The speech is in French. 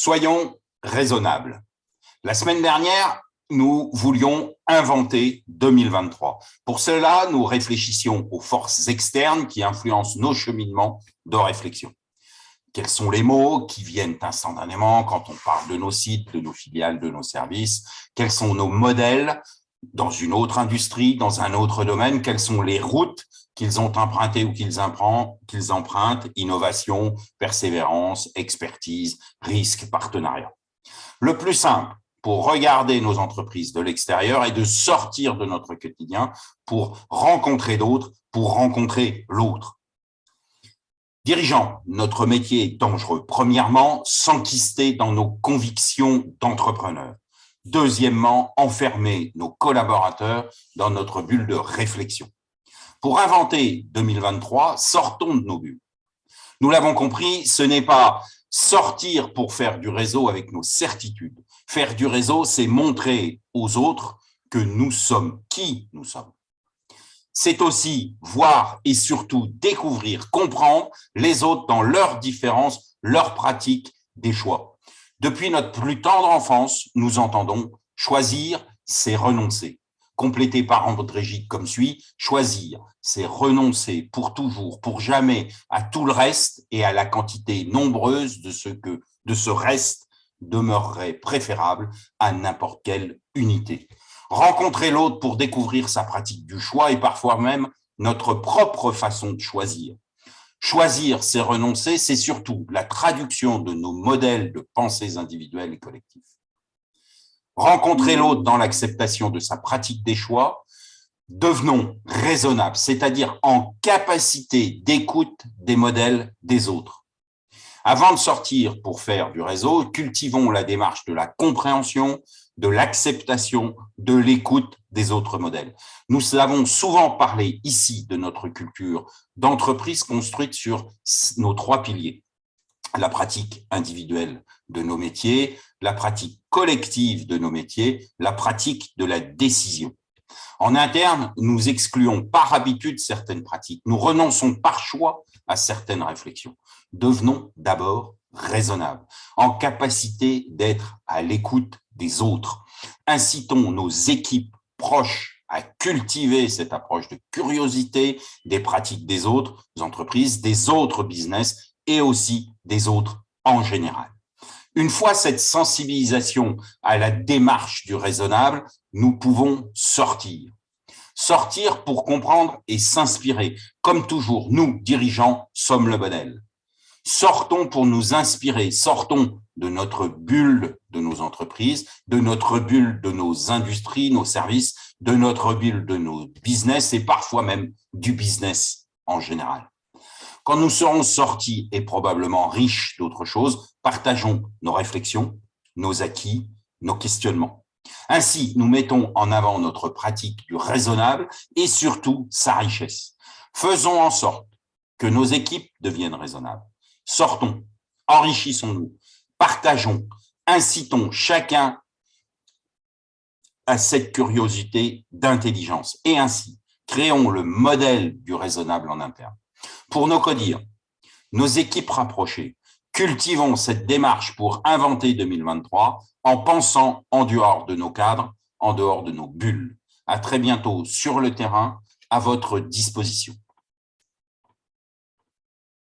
Soyons raisonnables. La semaine dernière, nous voulions inventer 2023. Pour cela, nous réfléchissions aux forces externes qui influencent nos cheminements de réflexion. Quels sont les mots qui viennent instantanément quand on parle de nos sites, de nos filiales, de nos services? Quels sont nos modèles dans une autre industrie, dans un autre domaine? Quelles sont les routes qu'ils ont empruntées ou qu'ils empruntent? Innovation, persévérance, expertise, risque, partenariat. Le plus simple pour regarder nos entreprises de l'extérieur est de sortir de notre quotidien pour rencontrer d'autres, pour rencontrer l'autre. Dirigeants, notre métier est dangereux. Premièrement, s'enquister dans nos convictions d'entrepreneurs. Deuxièmement, enfermer nos collaborateurs dans notre bulle de réflexion. Pour inventer 2023, sortons de nos bulles. Nous l'avons compris, ce n'est pas sortir pour faire du réseau avec nos certitudes. Faire du réseau, c'est montrer aux autres que nous sommes qui nous sommes. C'est aussi voir et surtout découvrir, comprendre les autres dans leurs différences, leurs pratiques, des choix. Depuis notre plus tendre enfance, nous entendons choisir, c'est renoncer. Complété par André Gide comme suit, choisir, c'est renoncer pour toujours, pour jamais à tout le reste et à la quantité nombreuse de ce reste demeurerait préférable à n'importe quelle unité. Rencontrer l'autre pour découvrir sa pratique du choix et parfois même notre propre façon de choisir. Choisir, c'est renoncer, c'est surtout la traduction de nos modèles de pensées individuelles et collectives. Rencontrer l'autre dans l'acceptation de sa pratique des choix, devenons raisonnables, c'est-à-dire en capacité d'écoute des modèles des autres. Avant de sortir pour faire du réseau, cultivons la démarche de la compréhension, de l'acceptation, de l'écoute des autres modèles. Nous avons souvent parlé ici de notre culture d'entreprise construite sur nos trois piliers. La pratique individuelle de nos métiers, la pratique collective de nos métiers, la pratique de la décision. En interne, nous excluons par habitude certaines pratiques. Nous renonçons par choix à certaines réflexions. Devenons d'abord raisonnables, en capacité d'être à l'écoute des autres. Incitons nos équipes proches à cultiver cette approche de curiosité des pratiques des autres entreprises, des autres business et aussi des autres en général. Une fois cette sensibilisation à la démarche du raisonnable, nous pouvons sortir. Sortir pour comprendre et s'inspirer. Comme toujours, nous, dirigeants, sommes le modèle. Sortons pour nous inspirer, sortons de notre bulle de nos entreprises, de notre bulle de nos industries, nos services, de notre bulle de nos business et parfois même du business en général. Quand nous serons sortis et probablement riches d'autres choses, partageons nos réflexions, nos acquis, nos questionnements. Ainsi, nous mettons en avant notre pratique du raisonnable et surtout sa richesse. Faisons en sorte que nos équipes deviennent raisonnables. Sortons, enrichissons-nous, partageons, incitons chacun à cette curiosité d'intelligence et ainsi créons le modèle du raisonnable en interne. Pour nos codires, nos équipes rapprochées, cultivons cette démarche pour inventer 2023 en pensant en dehors de nos cadres, en dehors de nos bulles. À très bientôt sur le terrain, à votre disposition.